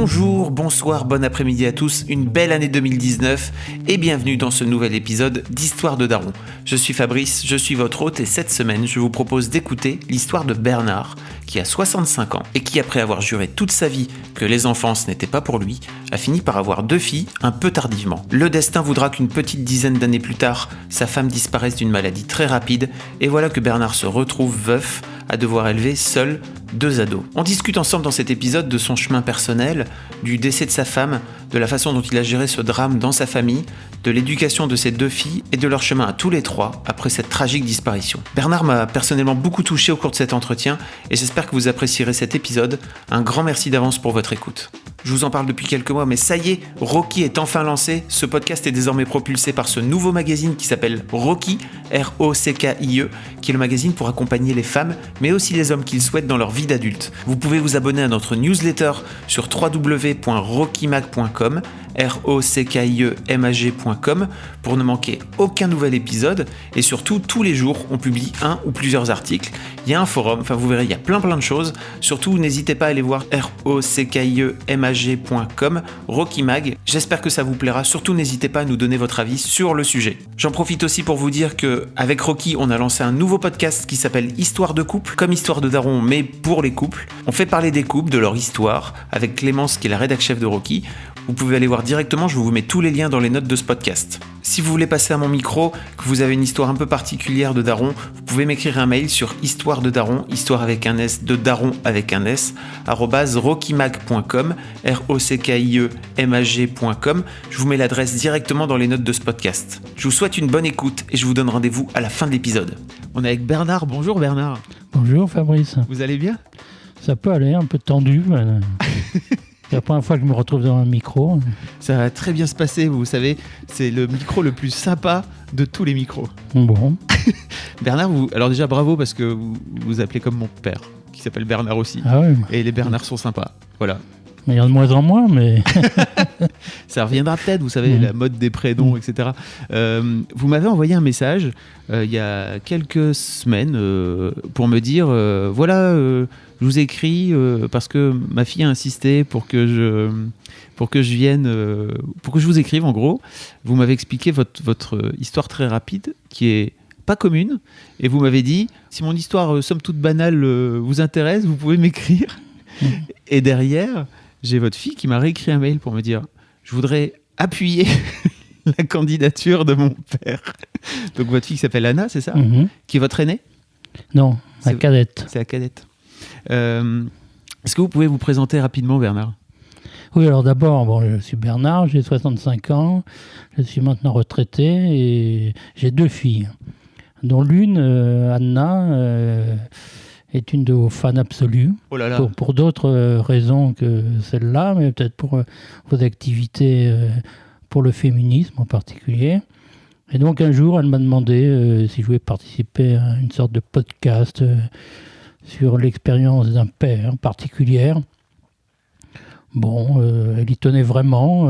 Bonjour, bonsoir, bon après-midi à tous, une belle année 2019 et bienvenue dans ce nouvel épisode d'Histoire de Daron. Je suis Fabrice, je suis votre hôte et cette semaine je vous propose d'écouter l'histoire de Bernard qui a 65 ans et qui après avoir juré toute sa vie que les enfants ce n'était pas pour lui, a fini par avoir 2 filles un peu tardivement. Le destin voudra qu'une petite dizaine d'années plus tard, sa femme disparaisse d'une maladie très rapide et voilà que Bernard se retrouve veuf à devoir élever seul 2 ados. On discute ensemble dans cet épisode de son chemin personnel, du décès de sa femme, de la façon dont il a géré ce drame dans sa famille, de l'éducation de ses 2 filles et de leur chemin à tous les 3 après cette tragique disparition. Bernard m'a personnellement beaucoup touché au cours de cet entretien et j'espère que vous apprécierez cet épisode. Un grand merci d'avance pour votre écoute. Je vous en parle depuis quelques mois, mais ça y est, Rocky est enfin lancé. Ce podcast est désormais propulsé par ce nouveau magazine qui s'appelle Rocky, R-O-C-K-I-E, qui est le magazine pour accompagner les femmes, mais aussi les hommes qui le souhaitent dans leur vie d'adulte. Vous pouvez vous abonner à notre newsletter sur www.rockymag.com, ROCKIEMAG.com, pour ne manquer aucun nouvel épisode. Et surtout, tous les jours, on publie un ou plusieurs articles. Il y a un forum, enfin vous verrez, il y a plein de choses. Surtout, n'hésitez pas à aller voir ROCKIEMAG.com, Rocky Mag. J'espère que ça vous plaira. Surtout, n'hésitez pas à nous donner votre avis sur le sujet. J'en profite aussi pour vous dire qu'avec Rocky, on a lancé un nouveau podcast qui s'appelle Histoire de couple, comme Histoire de Daron, mais pour les couples. On fait parler des couples, de leur histoire, avec Clémence qui est la rédac chef de Rocky. Vous pouvez aller voir directement, je vous mets tous les liens dans les notes de ce podcast. Si vous voulez passer à mon micro, que vous avez une histoire un peu particulière de Daron, vous pouvez m'écrire un mail sur histoire de Daron, histoire avec un S, de Daron avec un S, @rockymag.com, ROCKIEMAG.com. Je vous mets l'adresse directement dans les notes de ce podcast. Je vous souhaite une bonne écoute et je vous donne rendez-vous à la fin de l'épisode. On est avec Bernard. Bonjour Bernard. Bonjour Fabrice. Vous allez bien ? Ça peut aller, un peu tendu. C'est la première fois que je me retrouve devant un micro. Ça va très bien se passer, vous savez, c'est le micro le plus sympa de tous les micros. Bon. Bernard, alors déjà bravo parce que vous vous appelez comme mon père, qui s'appelle Bernard aussi. Ah oui. Et les Bernards sont sympas, voilà. Il y en a de moins en moins, mais... Ça reviendra peut-être, vous savez, la mode des prénoms, etc. Vous m'avez envoyé un message il y a quelques semaines pour me dire, je vous écris parce que ma fille a insisté pour que je vous écrive en gros. Vous m'avez expliqué votre histoire très rapide qui est pas commune et vous m'avez dit si mon histoire somme toute banale vous intéresse, vous pouvez m'écrire. Et derrière, j'ai votre fille qui m'a réécrit un mail pour me dire je voudrais appuyer la candidature de mon père. Donc votre fille qui s'appelle Anna, c'est ça ? Qui est votre aînée ? Non, la cadette. C'est la cadette. Est-ce que vous pouvez vous présenter rapidement, Bernard ? Oui, alors d'abord, je suis Bernard, j'ai 65 ans, je suis maintenant retraité et j'ai 2 filles, dont l'une, Anna, est une de vos fans absolues, pour d'autres raisons que celle-là, mais peut-être pour vos activités pour le féminisme en particulier. Et donc un jour, elle m'a demandé si je voulais participer à une sorte de podcast sur l'expérience d'un père particulière. Bon, elle y tenait vraiment,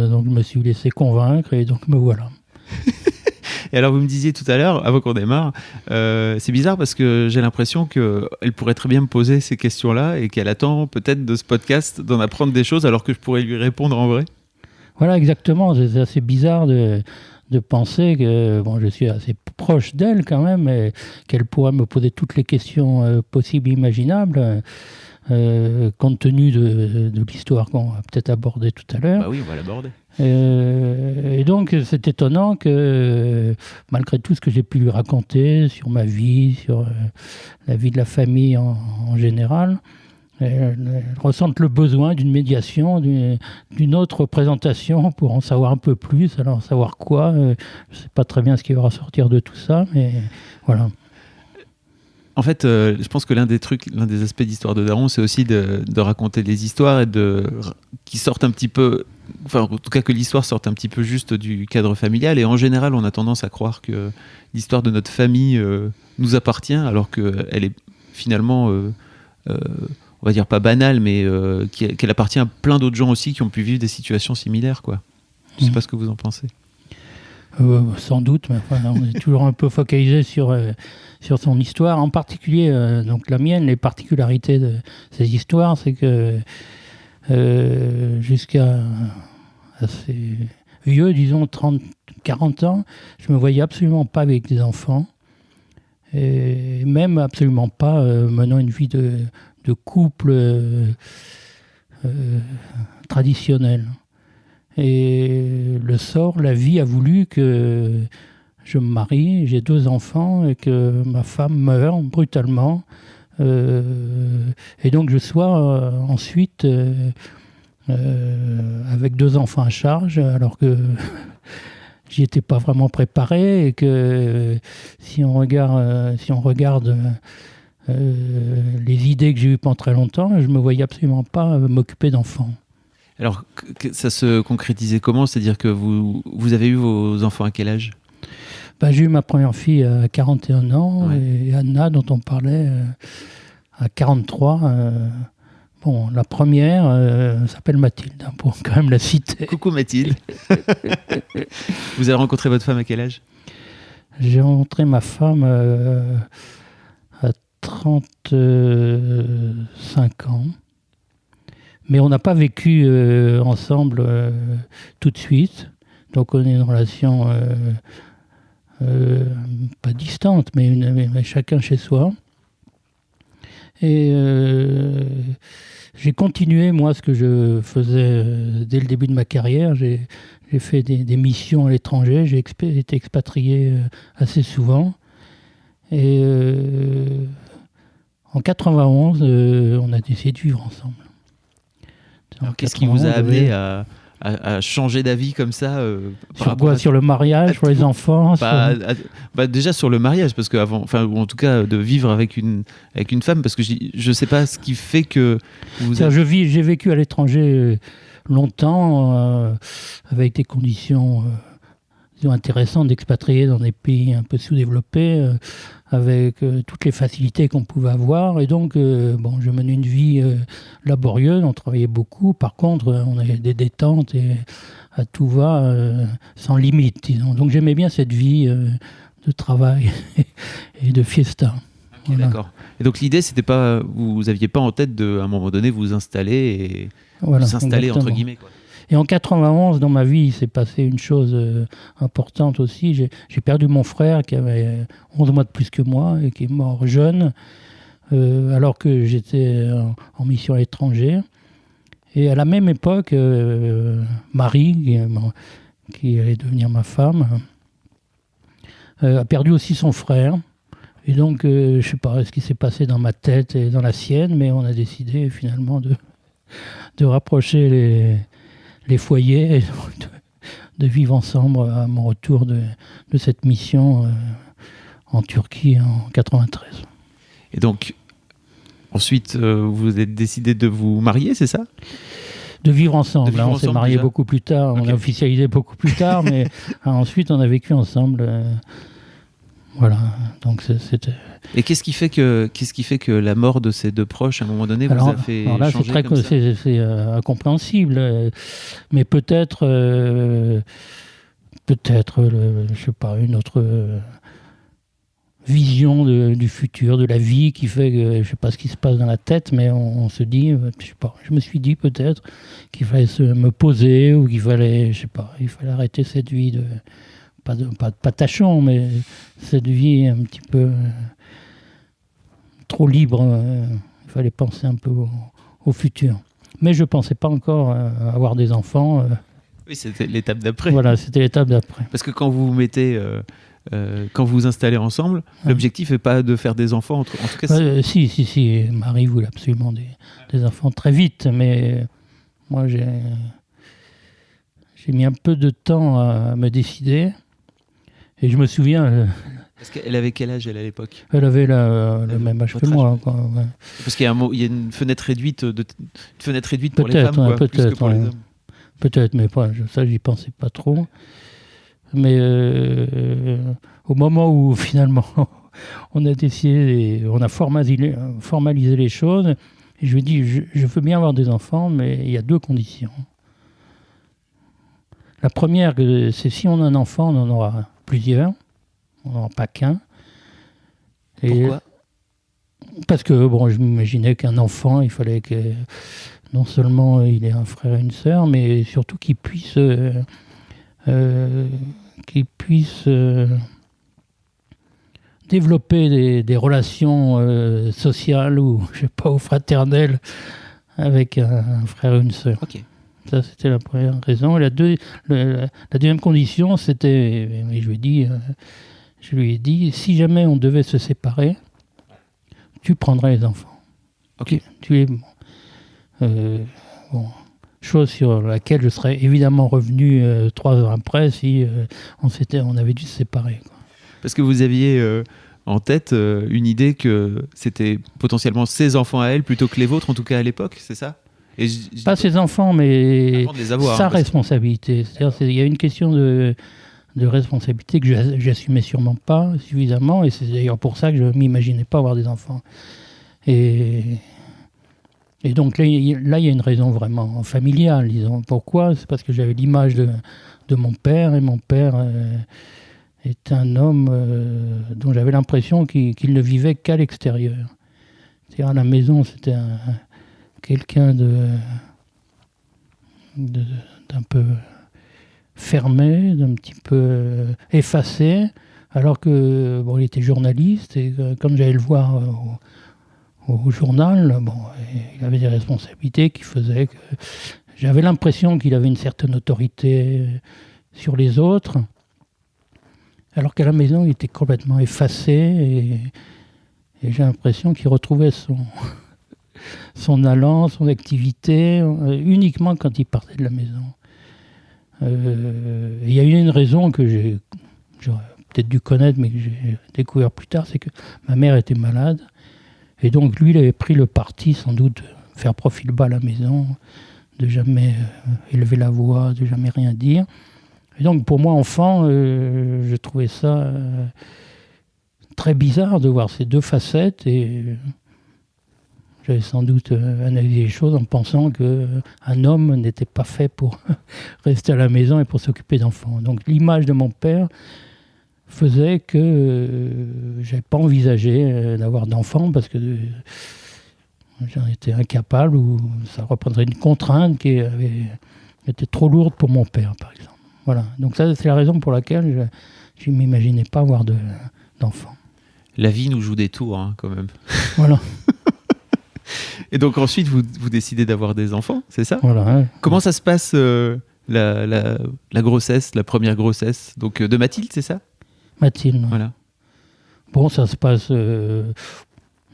donc je me suis laissé convaincre et donc me voilà. Et alors vous me disiez tout à l'heure, avant qu'on démarre, c'est bizarre parce que j'ai l'impression qu'elle pourrait très bien me poser ces questions-là et qu'elle attend peut-être de ce podcast d'en apprendre des choses alors que je pourrais lui répondre en vrai. Voilà, exactement. C'est assez bizarre de penser que je suis assez proche d'elle quand même et qu'elle pourrait me poser toutes les questions possibles et imaginables compte tenu de l'histoire qu'on va peut-être aborder tout à l'heure. Bah oui, on va l'aborder. Et donc, c'est étonnant que, malgré tout ce que j'ai pu lui raconter sur ma vie, sur la vie de la famille en général, elle ressente le besoin d'une médiation, d'une autre présentation pour en savoir un peu plus. Alors, savoir quoi, je ne sais pas très bien ce qui va ressortir de tout ça, mais voilà. En fait, je pense que l'un des aspects d'Histoire de Daron, c'est aussi de raconter des histoires et qui sortent un petit peu, enfin en tout cas que l'histoire sorte un petit peu juste du cadre familial. Et en général, on a tendance à croire que l'histoire de notre famille nous appartient, alors qu'elle est finalement, on va dire pas banale, mais qu'elle appartient à plein d'autres gens aussi qui ont pu vivre des situations similaires, quoi. Je ne sais pas ce que vous en pensez. Sans doute, mais enfin, on est toujours un peu focalisé sur son histoire, en particulier donc la mienne. Les particularités de ces histoires, c'est que jusqu'à assez vieux, disons 30, 40 ans, je ne me voyais absolument pas avec des enfants. Et même absolument pas menant une vie de couple traditionnelle. Et le sort, la vie a voulu que je me marie, j'ai 2 enfants et que ma femme meurt brutalement. Et donc je sois ensuite avec 2 enfants à charge, alors que j'y étais pas vraiment préparé et que si on regarde les idées que j'ai eues pendant très longtemps, je me voyais absolument pas m'occuper d'enfants. Alors, ça se concrétisait comment? C'est-à-dire que vous avez eu vos enfants à quel âge? J'ai eu ma première fille à 41 ans, ouais. Et Anna, dont on parlait, à 43. Bon, la première s'appelle Mathilde, pour quand même la citer. Coucou Mathilde. Vous avez rencontré votre femme à quel âge? J'ai rencontré ma femme à 35 ans. Mais on n'a pas vécu ensemble tout de suite. Donc on est une relation pas distante, mais chacun chez soi. Et j'ai continué, moi, ce que je faisais dès le début de ma carrière. J'ai fait des missions à l'étranger. J'ai été expatrié assez souvent. Et en 91, on a décidé de vivre ensemble. Alors, qu'est-ce qui vous a amené à changer d'avis comme ça sur quoi? Sur le mariage, sur les enfants déjà sur le mariage, parce que avant, ou en tout cas de vivre avec une femme, parce que je ne sais pas ce qui fait que j'ai vécu à l'étranger longtemps avec des conditions intéressantes d'expatrier dans des pays un peu sous-développés, avec toutes les facilités qu'on pouvait avoir. Et donc, je menais une vie laborieuse, on travaillait beaucoup. Par contre, on avait des détentes et à tout va, sans limite, disons. Donc, j'aimais bien cette vie de travail et de fiesta. Okay, voilà. D'accord. Et donc, l'idée, c'était pas, vous n'aviez pas en tête de, à un moment donné, vous installer et voilà, s'installer, entre guillemets, quoi. Et en 91, dans ma vie, il s'est passé une chose importante aussi. J'ai perdu mon frère qui avait 11 mois de plus que moi et qui est mort jeune, alors que j'étais en mission à l'étranger. Et à la même époque, Marie, qui allait devenir ma femme, a perdu aussi son frère. Et donc, je ne sais pas ce qui s'est passé dans ma tête et dans la sienne, mais on a décidé finalement de rapprocher les foyers et de vivre ensemble à mon retour de cette mission en Turquie en 93. Et donc, ensuite, vous avez décidé de vous marier, c'est ça? De vivre ensemble. On s'est mariés beaucoup plus tard, okay. On a officialisé beaucoup plus tard, mais ensuite on a vécu ensemble. Voilà, donc c'était... Et qu'est-ce qui fait que la mort de ces 2 proches, à un moment donné, vous a fait changer comme ça? C'est incompréhensible, mais peut-être, je sais pas, une autre vision du futur, de la vie, qui fait que je sais pas ce qui se passe dans la tête, mais on se dit, je sais pas, je me suis dit peut-être qu'il fallait me poser ou qu'il fallait, je sais pas, il fallait arrêter cette vie de pas tâchon, mais cette vie un petit peu trop libre. Il fallait penser un peu au futur. Mais je ne pensais pas encore avoir des enfants. Oui, c'était l'étape d'après. Voilà, c'était l'étape d'après. Parce que quand vous vous mettez, quand vous vous installez ensemble, l'objectif n'est pas de faire des enfants. En tout cas, si. Marie voulait absolument des enfants très vite, mais moi j'ai mis un peu de temps à me décider. Et je me souviens... Parce qu'elle avait quel âge, elle, à l'époque? Elle avait le même âge que moi. Quoi, ouais. Parce qu'il y a une fenêtre réduite, pour les femmes, quoi, plus que pour les hommes. Peut-être, mais ça, j'y pensais pas trop. Mais au moment où, finalement, on a décidé, on a formalisé les choses, et je lui ai dit, je veux bien avoir des enfants, mais il y a 2 conditions. La première, c'est si on a un enfant, on en aura plusieurs. On n'en a pas qu'un. Pourquoi? Parce que bon, je m'imaginais qu'un enfant, il fallait que non seulement il ait un frère et une sœur, mais surtout qu'il puisse développer des relations sociales ou, je sais pas, ou fraternelles avec un frère et une sœur. Ok. Ça, c'était la première raison. Et la deuxième condition, c'était, et je lui ai dit, si jamais on devait se séparer, tu prendrais les enfants. Ok. Bon, chose sur laquelle je serais évidemment revenu 3 ans après si on avait dû se séparer, quoi. Parce que vous aviez en tête une idée que c'était potentiellement ses enfants à elle plutôt que les vôtres, en tout cas à l'époque, c'est ça? Pas ses enfants, mais avant de les avoir, sa hein, responsabilité. C'est-à-dire, il y a une question de responsabilité que j'assumais sûrement pas suffisamment, et c'est d'ailleurs pour ça que je m'imaginais pas avoir des enfants. Et donc là, il y a une raison vraiment familiale, disons. Pourquoi? C'est parce que j'avais l'image de mon père, et mon père est un homme dont j'avais l'impression qu'il ne vivait qu'à l'extérieur. C'est-à-dire à la maison, c'était quelqu'un d'un peu fermé, d'un petit peu effacé, alors que bon, il était journaliste, et comme j'allais le voir au journal, bon, il avait des responsabilités qui faisaient que j'avais l'impression qu'il avait une certaine autorité sur les autres, alors qu'à la maison, il était complètement effacé, et j'ai l'impression qu'il retrouvait son allant, son activité, uniquement quand il partait de la maison. Il y a une raison que j'aurais peut-être dû connaître, mais que j'ai découvert plus tard, c'est que ma mère était malade, et donc lui, il avait pris le parti, sans doute, de faire profil bas à la maison, de jamais élever la voix, de jamais rien dire. Et donc pour moi, enfant, je trouvais ça très bizarre de voir ces deux facettes, et j'avais sans doute analysé les choses en pensant qu'un homme n'était pas fait pour rester à la maison et pour s'occuper d'enfants. Donc l'image de mon père faisait que je n'avais pas envisagé d'avoir d'enfants, parce que j'en étais incapable, ou ça représenterait une contrainte qui était trop lourde pour mon père, par exemple. Voilà. Donc ça, c'est la raison pour laquelle je ne m'imaginais pas avoir d'enfants. La vie nous joue des tours, hein, quand même. Voilà. Et donc ensuite, vous décidez d'avoir des enfants, c'est ça? Voilà, hein. Comment ça se passe la grossesse, la première grossesse donc, de Mathilde, c'est ça? Mathilde. Voilà. Bon, ça se passe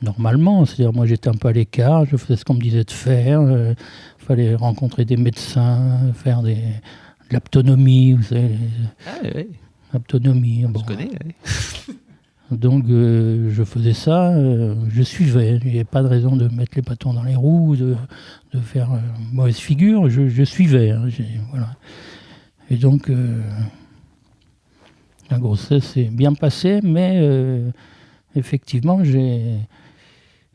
normalement. C'est-à-dire, moi, j'étais un peu à l'écart, je faisais ce qu'on me disait de faire. Il fallait rencontrer des médecins, faire de l'aptonomie, vous savez. Ouais. L'aptonomie. Bon. Je connais, ouais. Donc, je faisais ça, je suivais. Il n'y avait pas de raison de mettre les bâtons dans les roues, de faire mauvaise figure. Je suivais. Hein, voilà. Et donc, la grossesse s'est bien passée, mais effectivement, j'avais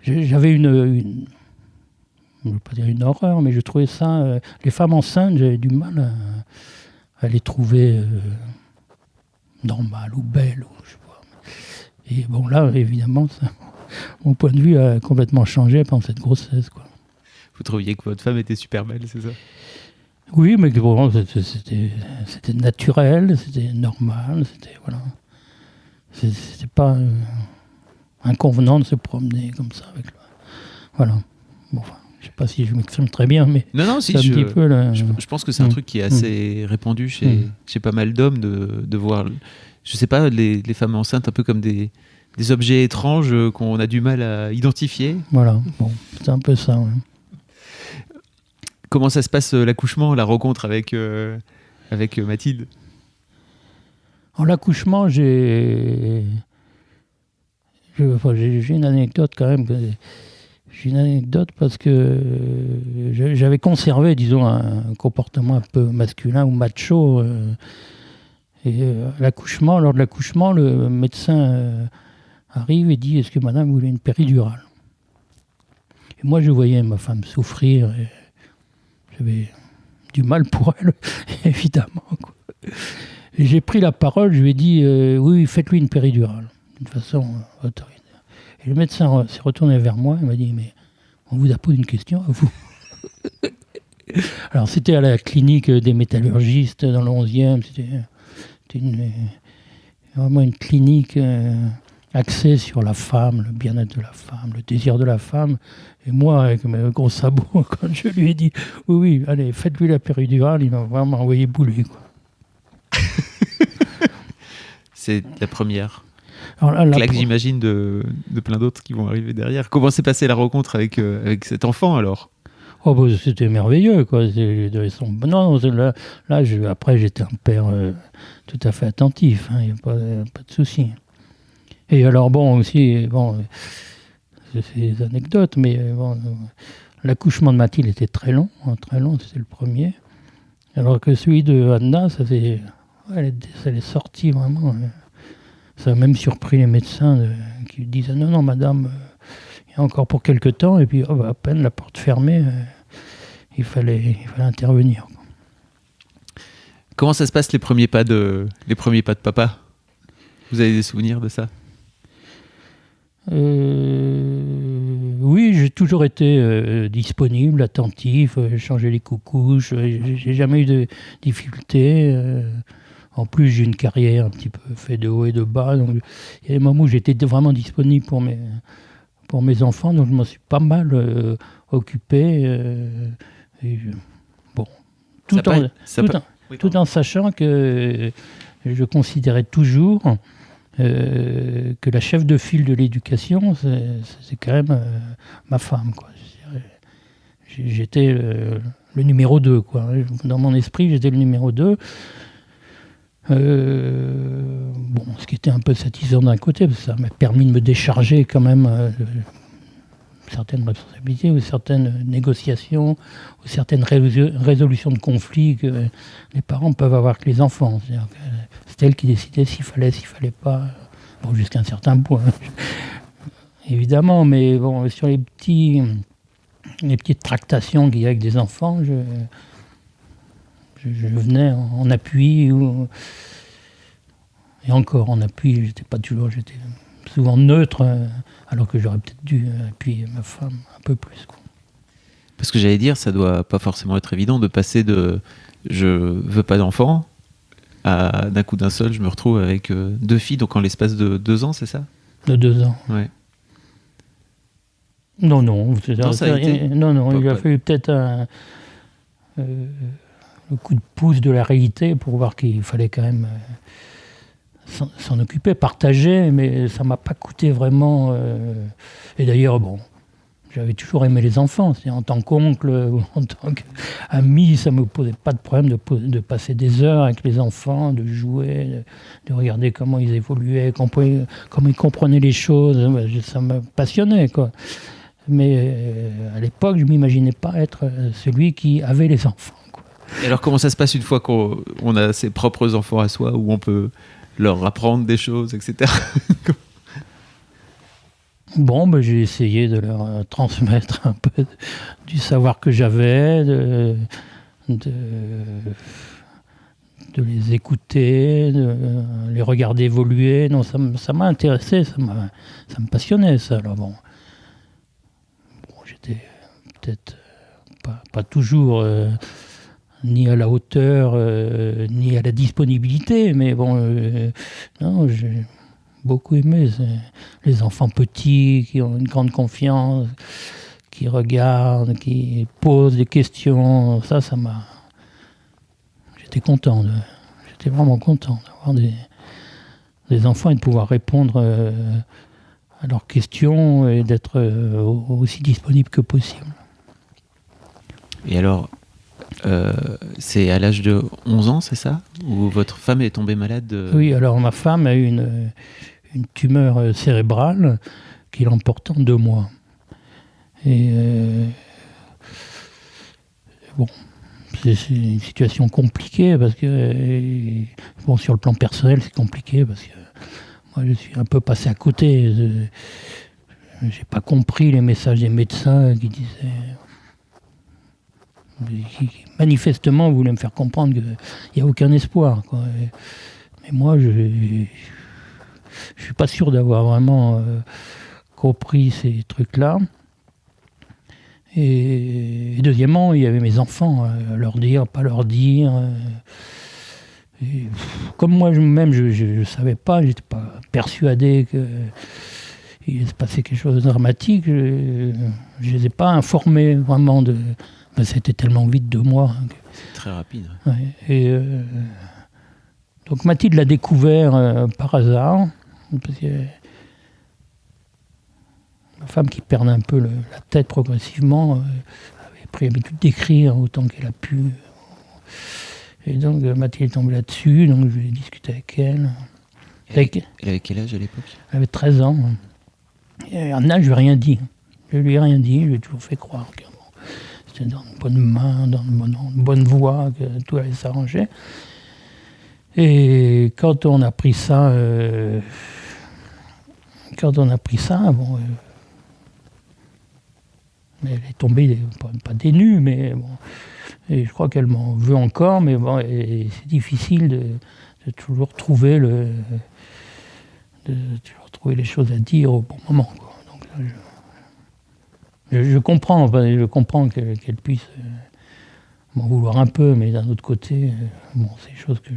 je ne veux pas dire une horreur, mais je trouvais ça... les femmes enceintes, j'avais du mal à les trouver normales ou belles, ou je sais pas. Et bon, là, évidemment, mon point de vue a complètement changé pendant cette grossesse, quoi. Vous trouviez que votre femme était super belle, c'est ça? Oui, mais bon, c'était naturel, c'était normal, voilà. C'était pas inconvenant de se promener comme ça avec le... Voilà. Bon, enfin, je sais pas si je m'exprime très bien, mais non, si, je pense que c'est un truc qui est assez répandu chez pas mal d'hommes de voir, je sais pas, les femmes enceintes un peu comme des objets étranges qu'on a du mal à identifier. Voilà, bon, c'est un peu ça, ouais. Comment ça se passe l'accouchement, la rencontre avec Mathilde? En l'accouchement, j'ai une anecdote quand même. J'ai une anecdote parce que j'avais conservé, disons, un comportement un peu masculin ou macho. Et lors de l'accouchement, le médecin arrive et dit: est-ce que madame voulait une péridurale? Et moi, je voyais ma femme souffrir, et j'avais du mal pour elle, évidemment, quoi. Et j'ai pris la parole, je lui ai dit oui, faites-lui une péridurale, d'une façon autoritaire. Et le médecin s'est retourné vers moi et m'a dit « Mais on vous a posé une question à vous ?» Alors, c'était à la clinique des métallurgistes dans le 11e. C'était vraiment une clinique axée sur la femme, le bien-être de la femme, le désir de la femme. Et moi, avec mes gros sabots, quand je lui ai dit « Oui, allez, faites-lui la péridurale », il m'a vraiment envoyé bouler, quoi. C'est la première Alors là, claque, j'imagine, de plein d'autres qui vont arriver derrière. Comment s'est passée la rencontre avec cet enfant, alors ? Oh, bah, c'était merveilleux, quoi. Non, après, j'étais un père tout à fait attentif, hein, y a pas de souci. Et alors, bon, aussi, c'est des anecdotes, mais l'accouchement de Mathilde était très long, c'était le premier. Alors que celui de Anna, elle est sortie vraiment. Ça a même surpris les médecins qui disaient non, madame, il y a encore pour quelque temps. Et puis, à peine la porte fermée, il fallait intervenir. Comment ça se passe les premiers pas de papa ? Vous avez des souvenirs de ça ? Oui, j'ai toujours été disponible, attentif, changer les coucouches, j'ai jamais eu de difficultés. En plus, j'ai une carrière un petit peu faite de haut et de bas, donc il y a des moments où j'étais vraiment disponible pour mes enfants, donc je m'en suis pas mal occupé. Tout en sachant que je considérais toujours que la chef de file de l'éducation, c'est quand même ma femme, quoi. J'étais le numéro 2, quoi. Dans mon esprit, j'étais le numéro 2. Ce qui était un peu satisfaisant d'un côté, parce que ça m'a permis de me décharger quand même certaines responsabilités ou certaines négociations ou certaines résolutions de conflits que les parents peuvent avoir avec les enfants. C'est elle qui décidait s'il fallait pas. Bon, jusqu'à un certain point, évidemment, mais bon, sur les petites tractations qu'il y a avec des enfants, je venais en appui et encore en appui, j'étais souvent neutre, alors que j'aurais peut-être dû appuyer ma femme un peu plus, quoi. Parce que j'allais dire, ça doit pas forcément être évident de passer de je veux pas d'enfant à d'un coup d'un seul, je me retrouve avec 2 filles, donc en l'espace de 2 ans, c'est ça ? De 2 ans. Ouais. Non, ça a été il a fallu peut-être le coup de pouce de la réalité pour voir qu'il fallait quand même s'en occuper, partager, mais ça m'a pas coûté vraiment. Et d'ailleurs, j'avais toujours aimé les enfants. En tant qu'oncle ou en tant qu'ami, ça me posait pas de problème de passer des heures avec les enfants, de jouer, de regarder comment ils évoluaient, comment ils comprenaient les choses. Ça me passionnait, quoi. Mais à l'époque, je m'imaginais pas être celui qui avait les enfants, quoi. Et alors, comment ça se passe une fois qu'on a ses propres enfants à soi, où on peut leur apprendre des choses, etc. J'ai essayé de leur transmettre un peu du savoir que j'avais, de les écouter, de les regarder évoluer. Non, ça m'a intéressé, ça me passionnait, ça. Alors j'étais peut-être pas toujours ni à la hauteur, ni à la disponibilité, mais j'ai beaucoup aimé les enfants petits qui ont une grande confiance, qui regardent, qui posent des questions. Ça m'a. J'étais vraiment content d'avoir des enfants et de pouvoir répondre à leurs questions et d'être aussi disponible que possible. Et alors, c'est à l'âge de 11 ans, c'est ça ? Ou votre femme est tombée malade Oui, alors ma femme a eu une tumeur cérébrale qui l'emporte en 2 mois. Et c'est une situation compliquée parce que, sur le plan personnel, c'est compliqué parce que moi, je suis un peu passé à côté. J'ai pas compris les messages des médecins qui manifestement voulaient me faire comprendre qu'il n'y a aucun espoir, quoi. Mais moi, je suis pas sûr d'avoir vraiment compris ces trucs-là. Et deuxièmement, il y avait mes enfants, leur dire, pas leur dire. Comme moi-même, je ne savais pas, je n'étais pas persuadé qu'il se passait quelque chose de dramatique. Je ne les ai pas informés vraiment de... c'était tellement vite 2 mois. C'est très rapide. Ouais. Et donc Mathilde l'a découvert par hasard. Parce que ma femme qui perd un peu la tête progressivement avait pris l'habitude d'écrire autant qu'elle a pu. Et donc Mathilde est tombée là-dessus, donc je vais discuter avec elle. Elle avait quel âge à l'époque ? Elle avait 13 ans. Et Anna, je lui ai rien dit. Je lui ai rien dit, je lui ai toujours fait croire que c'était dans une bonne main, dans une bonne voie, que tout allait s'arranger. Et quand on a pris ça, bon, elle est tombée, pas des nues, mais bon. Et je crois qu'elle m'en veut encore, mais bon, et c'est difficile de toujours trouver les choses à dire au bon moment, quoi. Donc là, je comprends qu'elle puisse m'en vouloir un peu, mais d'un autre côté, bon, c'est des choses que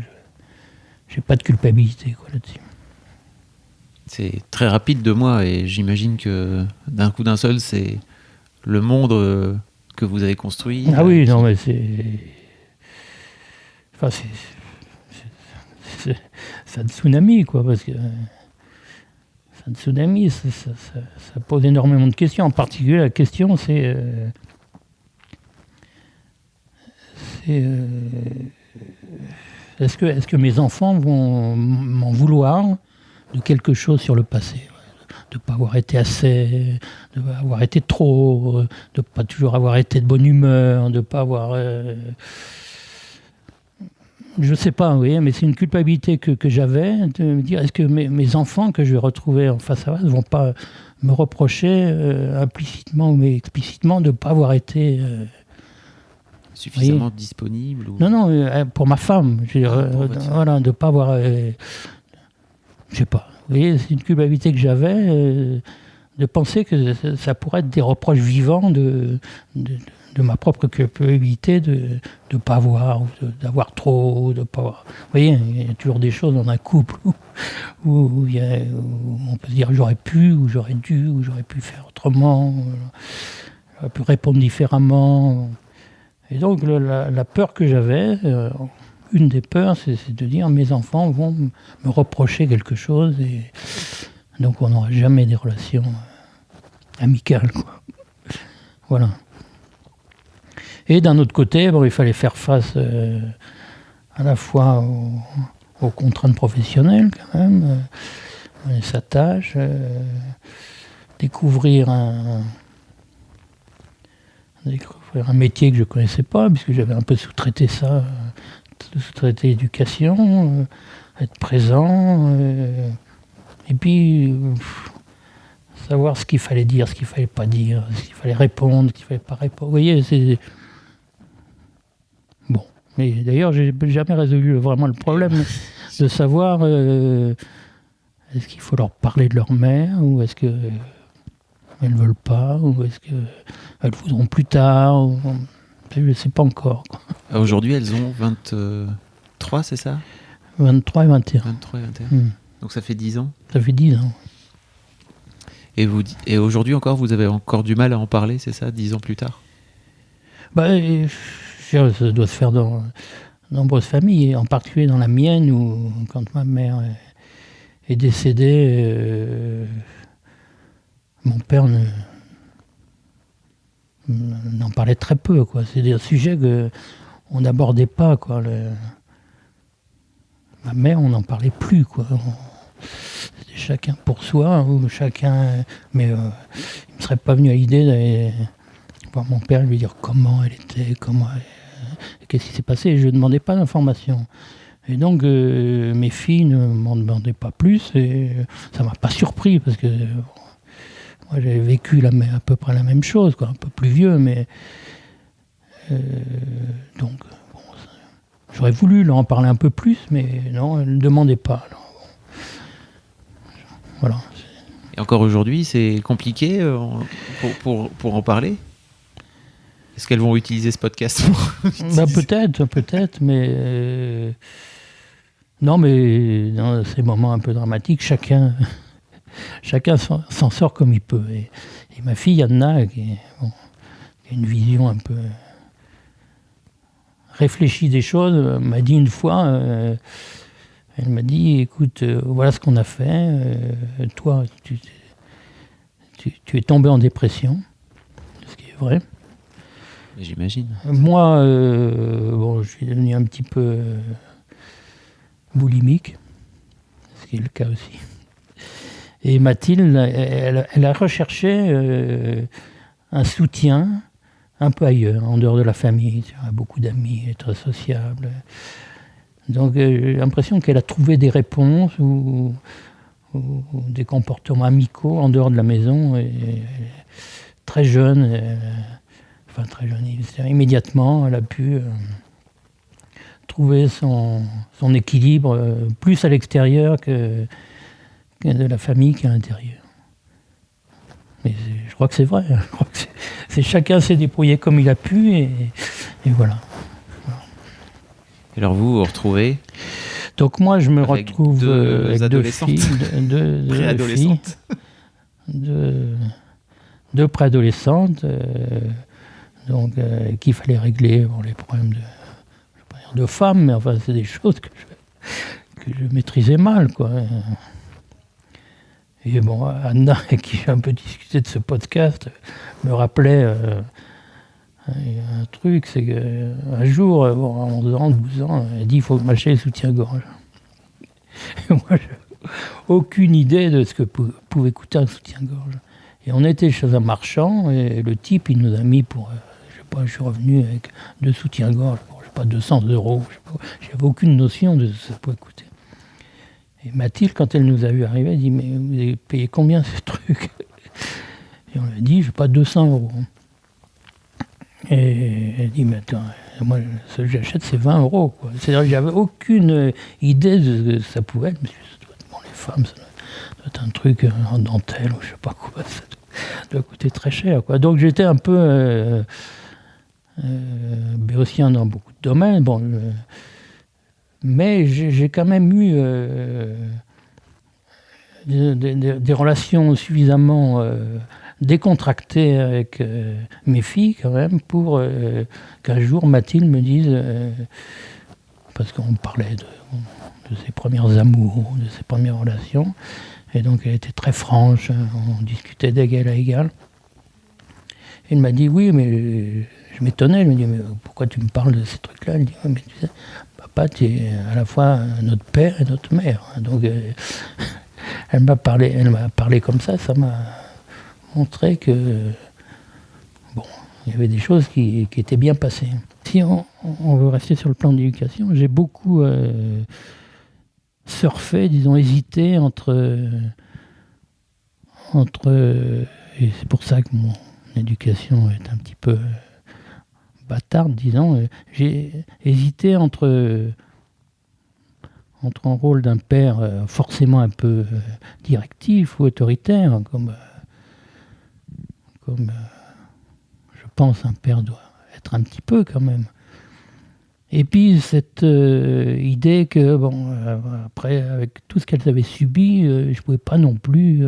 j'ai pas de culpabilité, quoi, là-dessus. C'est très rapide 2 mois, et j'imagine que d'un coup d'un seul, c'est le monde que vous avez construit. Ah oui, non, mais c'est un tsunami, quoi, parce que c'est un tsunami, ça pose énormément de questions. En particulier, la question, c'est est-ce que mes enfants vont m'en vouloir de quelque chose sur le passé, de ne pas avoir été assez, de pas avoir été trop, de ne pas toujours avoir été de bonne humeur, de ne pas avoir... je ne sais pas, vous voyez, mais c'est une culpabilité que j'avais, de me dire, est-ce que mes enfants que je vais retrouver en face à face ne vont pas me reprocher implicitement ou explicitement de ne pas avoir été... suffisamment disponible ou... Non, pour ma femme, je veux dire, voilà, de ne pas avoir... je ne sais pas. Vous voyez, c'est une culpabilité que j'avais, de penser que ça pourrait être des reproches vivants de ma propre culpabilité de ne pas avoir, d'avoir trop, de pas avoir... Vous voyez, il y a toujours des choses dans un couple où on peut se dire j'aurais pu, ou j'aurais dû, ou j'aurais pu faire autrement, j'aurais pu répondre différemment. Et donc la peur que j'avais... une des peurs, c'est de dire mes enfants vont me reprocher quelque chose et donc on n'aura jamais des relations amicales, quoi. Voilà. Et d'un autre côté, bon, il fallait faire face à la fois aux contraintes professionnelles quand même, sa tâche, découvrir un métier que je ne connaissais pas, puisque j'avais un peu sous-traité ça. Sous-traiter l'éducation, être présent, et puis savoir ce qu'il fallait dire, ce qu'il fallait pas dire, ce qu'il fallait répondre, ce qu'il fallait pas répondre. Vous voyez, c'est... Bon. Mais d'ailleurs, j'ai jamais résolu vraiment le problème de savoir est-ce qu'il faut leur parler de leur mère, ou est-ce qu'elles ne veulent pas, ou est-ce qu'elles voudront plus tard, ou... Je ne sais pas encore, quoi. Aujourd'hui, elles ont 23, c'est ça ? 23 et 21. 23 et 21. Donc ça fait 10 ans ? Ça fait 10 ans. Et aujourd'hui encore, vous avez encore du mal à en parler, c'est ça, 10 ans plus tard ? Ça doit se faire dans de nombreuses familles, et en particulier dans la mienne, où quand ma mère est décédée, mon père n'en parlait très peu, quoi. C'est des sujets qu'on n'abordait pas, quoi. Ma mère, on n'en parlait plus, quoi. C'était chacun pour soi, ou chacun... Mais il ne me serait pas venu à l'idée d'aller voir mon père et lui dire comment elle était, qu'est-ce qui s'est passé. Je ne demandais pas d'informations. Et donc, mes filles ne m'en demandaient pas plus, et ça ne m'a pas surpris, parce que... Moi, j'avais vécu à peu près la même chose, quoi, un peu plus vieux, mais... donc, bon, j'aurais voulu leur en parler un peu plus, mais non, elles ne demandaient pas. Alors, bon. Voilà. Et encore aujourd'hui, c'est compliqué pour en parler. Est-ce qu'elles vont utiliser ce podcast Peut-être, mais non, mais dans ces moments un peu dramatiques, chacun s'en sort comme il peut. Et ma fille Anna, qui a une vision un peu réfléchie des choses, m'a dit une fois, elle m'a dit, écoute, voilà ce qu'on a fait. Toi, tu es tombé en dépression, ce qui est vrai. J'imagine. Moi, je suis devenu un petit peu boulimique, ce qui est le cas aussi. Et Mathilde, elle a recherché un soutien un peu ailleurs, en dehors de la famille. Elle a beaucoup d'amis, elle est très sociable. Donc j'ai l'impression qu'elle a trouvé des réponses ou des comportements amicaux en dehors de la maison. Et très jeune, très jeune, immédiatement, elle a pu trouver son équilibre plus à l'extérieur que de la famille qu'à l'intérieur. Mais je crois que c'est vrai. Je crois que c'est chacun s'est débrouillé comme il a pu et voilà. Et alors vous retrouvez? Donc moi je me retrouve avec deux filles, préadolescentes. Deux préadolescentes, qu'il fallait régler les problèmes de femmes, mais enfin c'est des choses que je maîtrisais mal, quoi. Et bon, Anna, avec qui j'ai un peu discuté de ce podcast, me rappelait un truc, c'est qu'un jour, à 11 ans, 12 ans, elle dit il faut m'acheter le soutien-gorge. Et moi, j'ai aucune idée de ce que pouvait coûter un soutien-gorge. Et on était chez un marchand, et le type, il nous a mis pour, je suis revenu avec 2 soutiens-gorge pour, 200 €. J'avais aucune notion de ce que ça pouvait coûter. Et Mathilde, quand elle nous a vu arriver, elle dit « Mais vous avez payé combien ce truc ?» Et on lui a dit « Je n'ai pas 200 €. Et elle dit « Mais attends, moi, ce que j'achète, c'est 20 €. » C'est-à-dire que j'avais aucune idée de ce que ça pouvait être. Mais les femmes, ça doit être un truc en dentelle ou je ne sais pas quoi. Ça doit coûter très cher, quoi. Donc j'étais un peu béotien dans beaucoup de domaines. Mais j'ai quand même eu des relations suffisamment décontractées avec mes filles quand même pour qu'un jour Mathilde me dise, parce qu'on parlait de ses premiers amours, de ses premières relations, et donc elle était très franche, on discutait d'égal à égal. Elle m'a dit oui, mais je m'étonnais, elle me dit mais pourquoi tu me parles de ces trucs-là? Elle dit mais tu sais, papa, tu es à la fois notre père et notre mère. Donc elle m'a parlé comme ça m'a montré que il y avait des choses qui étaient bien passées. Si on veut rester sur le plan de l'éducation, j'ai beaucoup surfé, disons, hésité entre et c'est pour ça que mon éducation est un petit peu bâtarde, disons. J'ai hésité entre un rôle d'un père forcément un peu directif ou autoritaire, comme je pense un père doit être un petit peu quand même. Et puis cette idée que, après, avec tout ce qu'elles avaient subi, je ne pouvais pas non plus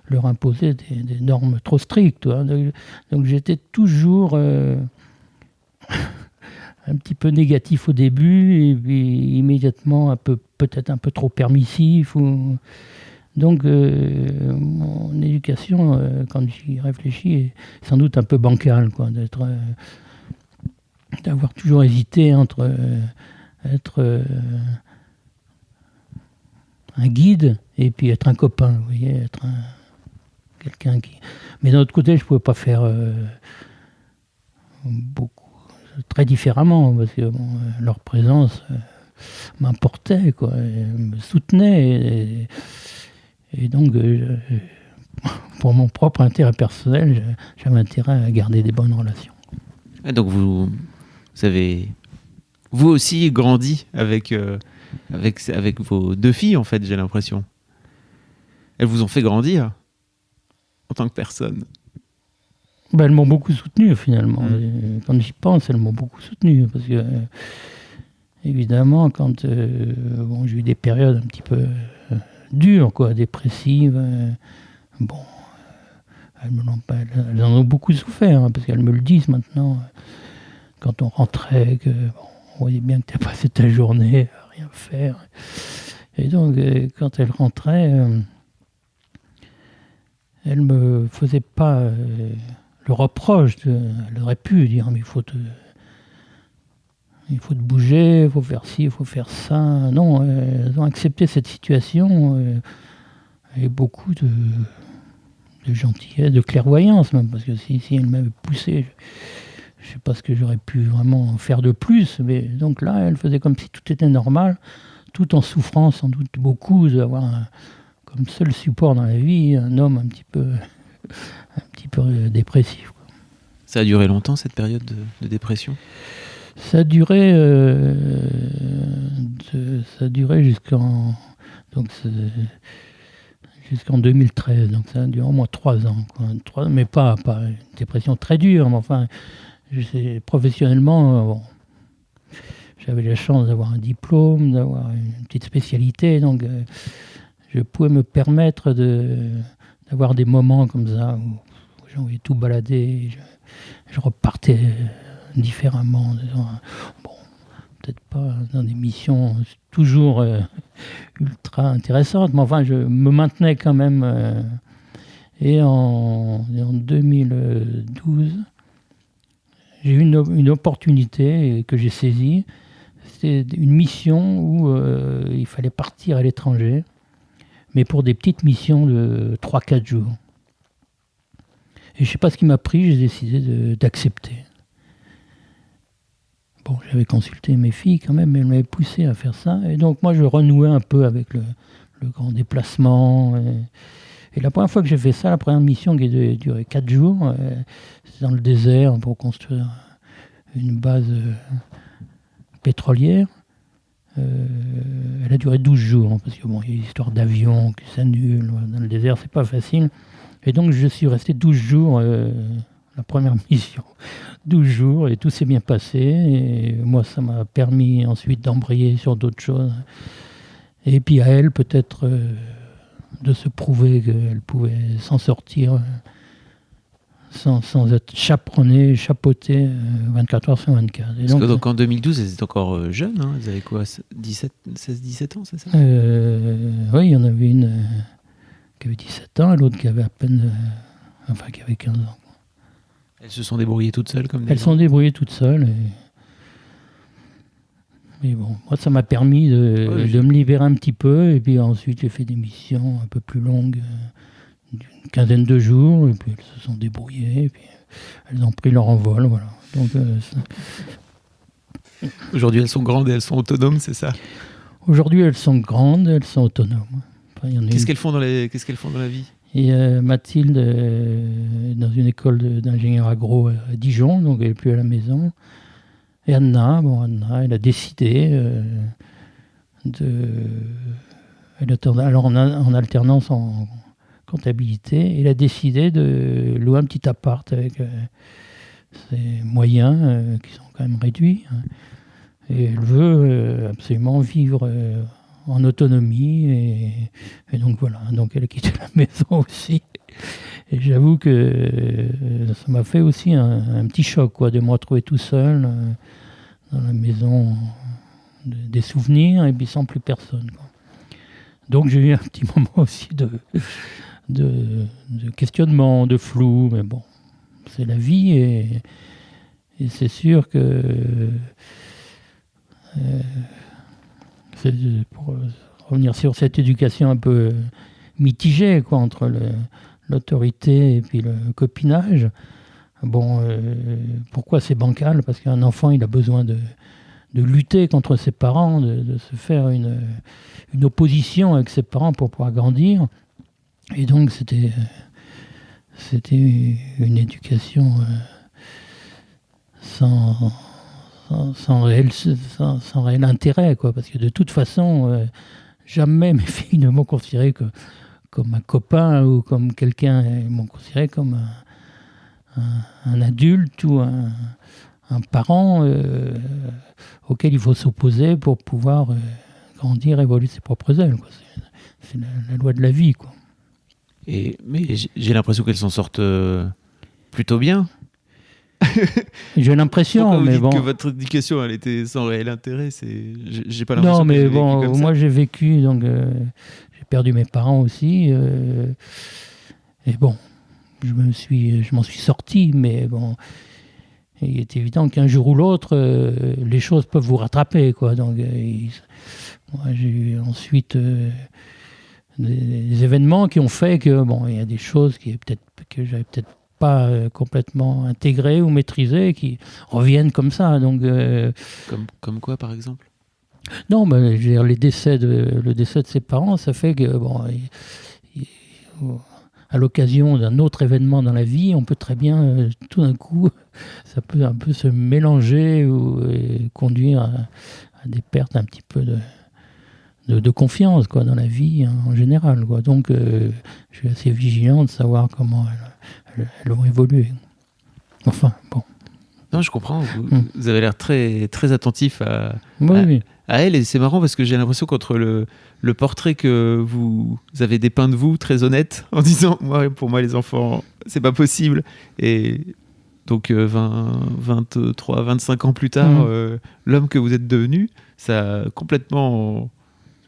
leur imposer des normes trop strictes. Donc j'étais toujours un petit peu négatif au début, et puis immédiatement peut-être un peu trop permissif. Donc mon éducation, quand j'y réfléchis, est sans doute un peu bancale, quoi, d'avoir toujours hésité entre être un guide et puis être un copain, vous voyez, être quelqu'un qui... Mais d'un autre côté, je ne pouvais pas faire très différemment, parce que leur présence m'importait, quoi, me soutenait, et donc pour mon propre intérêt personnel, j'avais intérêt à garder des bonnes relations. Et donc vous avez vous aussi grandi avec vos 2 filles, en fait, j'ai l'impression. Elles vous ont fait grandir en tant que personne. Elles m'ont beaucoup soutenu finalement. Et quand j'y pense, elles m'ont beaucoup soutenu. Parce que, évidemment, quand j'ai eu des périodes un petit peu dures, quoi, dépressives, elles en ont beaucoup souffert, hein, parce qu'elles me le disent maintenant. Quand on rentrait, on voyait bien que tu as passé ta journée à rien faire. Et donc, quand elles rentraient, elles ne me faisaient pas le reproche. Elles auraient pu dire, mais il faut te bouger, il faut faire ci, il faut faire ça. Non, elles ont accepté cette situation et beaucoup de gentillesse, de clairvoyance même, parce que si elles m'avaient poussé, je ne sais pas ce que j'aurais pu vraiment faire de plus, mais donc là, elles faisaient comme si tout était normal, tout en souffrant sans doute beaucoup d'avoir comme seul support dans la vie un homme un petit peu dépressif. Quoi. Ça a duré longtemps, cette période de dépression ? Ça a duré jusqu'en 2013, donc ça a duré au moins 3 ans. Quoi. Mais pas une dépression très dure, mais enfin, professionnellement, j'avais la chance d'avoir un diplôme, d'avoir une petite spécialité, donc je pouvais me permettre d'avoir des moments comme ça où j'ai envie de tout balader, je repartais différemment. Peut-être pas dans des missions toujours ultra intéressantes, mais enfin, je me maintenais quand même. Et en 2012, j'ai eu une opportunité que j'ai saisie. C'était une mission où il fallait partir à l'étranger, mais pour des petites missions de 3-4 jours. Et je ne sais pas ce qui m'a pris, j'ai décidé d'accepter. J'avais consulté mes filles quand même, mais elles m'avaient poussé à faire ça. Et donc moi, je renouais un peu avec le grand déplacement. Et la première fois que j'ai fait ça, la première mission qui a duré 4 jours, c'était dans le désert pour construire une base pétrolière. Elle a duré 12 jours, parce que il y a l'histoire d'avions qui s'annulent. Dans le désert, c'est pas facile. Et donc, je suis resté 12 jours, la première mission. 12 jours, et tout s'est bien passé. Et moi, ça m'a permis ensuite d'embrayer sur d'autres choses. Et puis à elle, peut-être, de se prouver qu'elle pouvait s'en sortir sans être chapeautée 24 heures sur 24. Et parce donc, que donc en 2012, elles étaient encore jeunes, hein. Elles avaient quoi, 16-17 ans, c'est ça ? Oui, il y en avait une qui avait 17 ans et l'autre qui avait à peine... qui avait 15 ans. Elles se sont débrouillées toutes seules comme des Elles se sont débrouillées toutes seules. Mais bon, moi, ça m'a permis de me libérer un petit peu. Et puis ensuite, j'ai fait des missions un peu plus longues, d'une quinzaine de jours. Et puis elles se sont débrouillées. Et puis elles ont pris leur envol. Voilà. Donc, aujourd'hui, elles sont grandes et elles sont autonomes, c'est ça ? Aujourd'hui, elles sont grandes, elles sont autonomes. Enfin, Qu'est-ce qu'elles font dans la vie ? Et Mathilde est dans une école d'ingénieur agro à Dijon, donc elle n'est plus à la maison. Et Anna, elle a décidé elle est alors en alternance en comptabilité, elle a décidé de louer un petit appart avec ses moyens qui sont quand même réduits. Hein. Et elle veut absolument vivre en autonomie et donc voilà, donc elle a quitté la maison aussi. Et j'avoue que ça m'a fait aussi un petit choc, quoi, de me retrouver tout seul dans la maison des souvenirs et puis sans plus personne, quoi. Donc j'ai eu un petit moment aussi de questionnement, de flou, mais bon, c'est la vie et c'est sûr que pour revenir sur cette éducation un peu mitigée, quoi, entre l'autorité et puis le copinage. Pourquoi c'est bancal ? Parce qu'un enfant, il a besoin de lutter contre ses parents, de se faire une opposition avec ses parents pour pouvoir grandir. Et donc, c'était une éducation sans réel intérêt, quoi. Parce que de toute façon, jamais mes filles ne m'ont considéré comme un copain ou comme quelqu'un, ils m'ont considéré comme un adulte ou un parent auquel il faut s'opposer pour pouvoir grandir, évoluer ses propres ailes, quoi. C'est la loi de la vie, quoi. Mais j'ai l'impression qu'elles s'en sortent plutôt bien. J'ai l'impression, Pourquoi vous mais dites bon. que votre éducation elle était sans réel intérêt, j'ai pas l'impression Non, que mais vous avez vécu bon, comme ça. moi j'ai vécu, donc j'ai perdu mes parents aussi, et bon, je m'en suis sorti, mais bon, il est évident qu'un jour ou l'autre, les choses peuvent vous rattraper, quoi. Donc, moi j'ai eu ensuite des événements qui ont fait que bon, il y a des choses que j'avais peut-être pas complètement intégrées ou maîtrisées qui reviennent comme ça. Donc, Comme quoi, par exemple? non, mais je veux dire, le décès de ses parents, ça fait que bon, à l'occasion d'un autre événement dans la vie, on peut très bien, tout d'un coup, ça peut un peu se mélanger et conduire à des pertes un petit peu de confiance, quoi, dans la vie, hein, en général, quoi. Donc, je suis assez vigilant de savoir comment elles vont évoluer. Enfin, bon. Non, je comprends. Vous avez l'air très, très attentif Oui. à elle. Et c'est marrant parce que j'ai l'impression qu'entre le portrait que vous avez dépeint de vous, très honnête, en disant pour moi, les enfants, c'est pas possible. Et donc, 23, 25 ans plus tard, l'homme que vous êtes devenu, ça a complètement.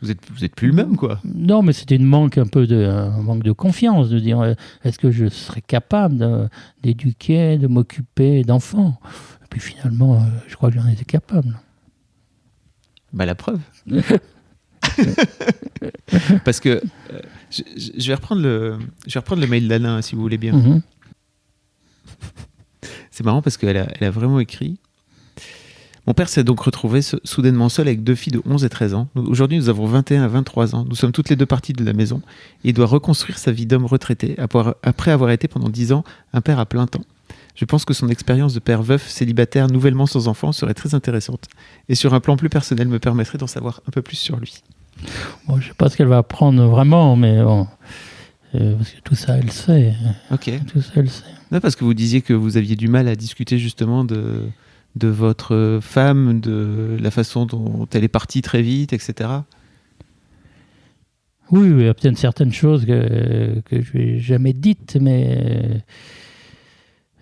Vous êtes plus le même, quoi. Non, mais c'était un manque de confiance, de dire est-ce que je serais capable d'éduquer, de m'occuper d'enfants. Et puis finalement, je crois que j'en étais capable. Bah, la preuve. Parce que je vais reprendre le mail d'Alain, si vous voulez bien. Mm-hmm. C'est marrant parce qu'elle a vraiment écrit. Mon père s'est donc retrouvé soudainement seul avec 2 filles de 11 et 13 ans. Aujourd'hui, nous avons 21 et 23 ans. Nous sommes toutes les 2 parties de la maison. Et il doit reconstruire sa vie d'homme retraité après avoir été pendant 10 ans un père à plein temps. Je pense que son expérience de père veuf, célibataire, nouvellement sans enfant serait très intéressante. Et sur un plan plus personnel, me permettrait d'en savoir un peu plus sur lui. Bon, je ne sais pas ce qu'elle va apprendre vraiment, mais bon, parce que tout ça, elle sait. Ok. Tout ça, elle sait. Non, parce que vous disiez que vous aviez du mal à discuter justement de votre femme, de la façon dont elle est partie très vite, etc. Oui, il y a peut-être certaines choses que je n'ai jamais dites,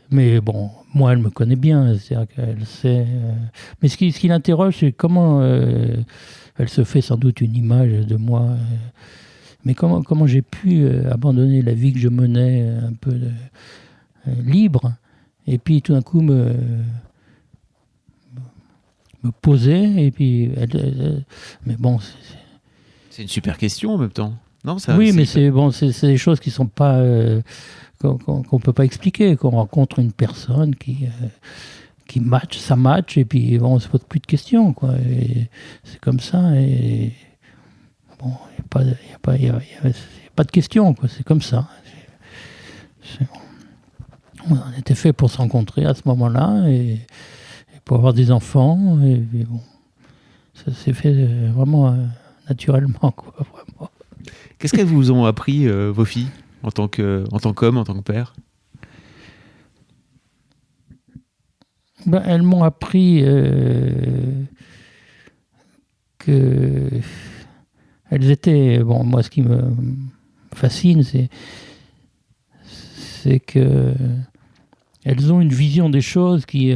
mais bon, moi, elle me connaît bien, c'est-à-dire qu'elle sait. Mais ce qui l'interroge, c'est comment elle se fait sans doute une image de moi. Mais comment j'ai pu abandonner la vie que je menais un peu libre, et puis tout d'un coup me poser, et puis mais bon, c'est une super question en même temps. Non, oui, mais c'est des choses qui sont pas qu'on peut pas expliquer. Qu'on rencontre une personne qui ça match, et puis bon, on se pose plus de questions, quoi. Et c'est comme ça, et bon, il y a pas de questions, quoi. C'est comme ça. On était fait pour se rencontrer à ce moment-là, et pour avoir des enfants, et bon, ça s'est fait vraiment naturellement, quoi, vraiment. Qu'est-ce qu'elles vous ont appris, vos filles, en tant qu'homme, en tant que père? Ben, elles m'ont appris que elles étaient... Bon, moi, ce qui me fascine, c'est que elles ont une vision des choses qui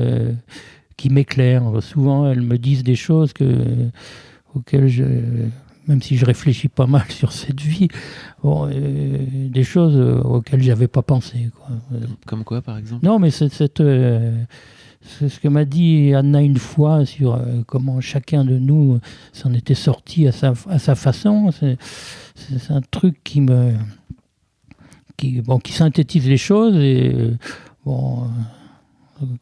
m'éclaire. Souvent, elles me disent des choses auxquelles même si je réfléchis pas mal sur cette vie, bon, des choses auxquelles j'avais pas pensé, quoi. Comme quoi, par exemple? Non, mais c'est ce que m'a dit Anna une fois sur comment chacun de nous s'en était sorti à sa façon. C'est un truc qui synthétise les choses, et bon,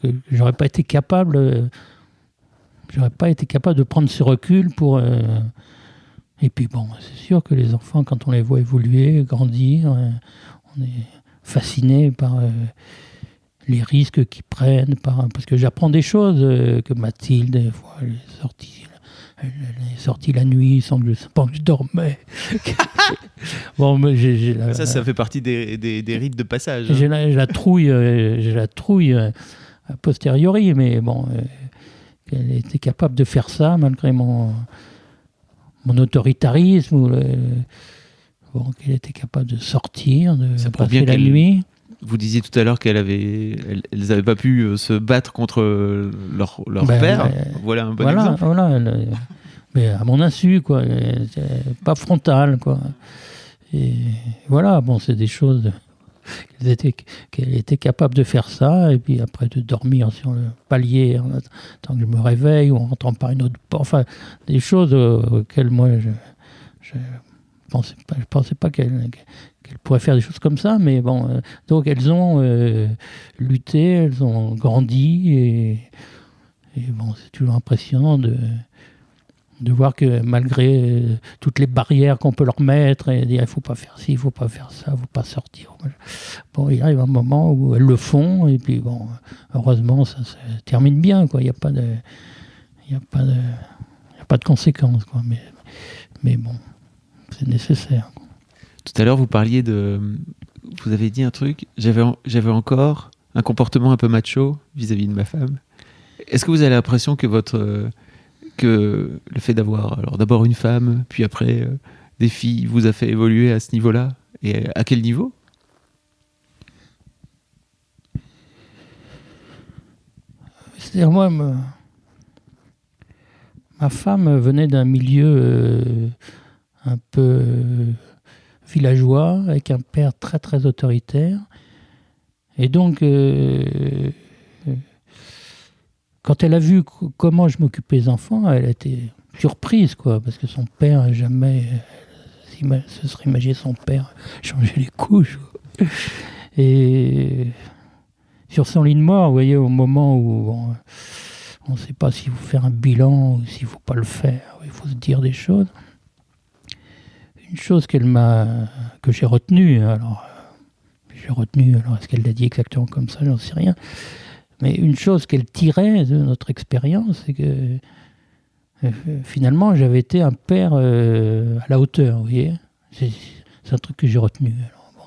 que j'aurais pas été capable de prendre ce recul pour. Et puis bon, c'est sûr que les enfants, quand on les voit évoluer, grandir, on est fasciné par les risques qu'ils prennent, parce que j'apprends des choses que Mathilde, des fois, elle est sortie, elle est sortie la nuit sans que je dormais. Bon, mais ça fait partie des rites de passage. J'ai la trouille a posteriori, mais bon, qu'elle était capable de faire ça malgré mon autoritarisme, qu'elle était capable de sortir, de passer la nuit. Vous disiez tout à l'heure qu'elles n'avaient pas pu se battre contre leur père. Voilà un bon exemple. Voilà, mais à mon insu, quoi. Pas frontal, quoi. Et voilà, bon, c'est des choses qu'elle était capable de faire ça, et puis après de dormir sur le palier en attendant que je me réveille ou en rentrant par une autre porte. Enfin, des choses auxquelles moi je pensais pas qu'elle pourrait faire des choses comme ça, mais bon, donc elles ont lutté, elles ont grandi, et bon, c'est toujours impressionnant de voir que malgré toutes les barrières qu'on peut leur mettre et dire il faut pas faire ci, il faut pas faire ça, il faut pas sortir. Bon, il arrive un moment où elles le font, et puis bon, heureusement ça se termine bien, quoi. Il n'y a pas de conséquences, quoi. Mais bon, c'est nécessaire, quoi. Tout à l'heure, vous avez dit un truc, j'avais encore un comportement un peu macho vis-à-vis de ma femme. Est-ce que vous avez l'impression que que le fait d'avoir alors d'abord une femme, puis après des filles, vous a fait évoluer à ce niveau-là? Et à quel niveau? C'est-à-dire, moi, ma femme venait d'un milieu un peu villageois, avec un père très très autoritaire. Et donc, quand elle a vu comment je m'occupais des enfants, elle a été surprise, quoi, parce que son père jamais se serait imaginé son père changer les couches. Et sur son lit de mort, vous voyez, au moment où on ne sait pas s'il faut faire un bilan ou s'il ne faut pas le faire, il faut se dire des choses. Une chose que j'ai retenue, alors est-ce qu'elle l'a dit exactement comme ça, j'en sais rien. Mais une chose qu'elle tirait de notre expérience, c'est que finalement, j'avais été un père à la hauteur, vous voyez. C'est un truc que j'ai retenu. Alors, bon.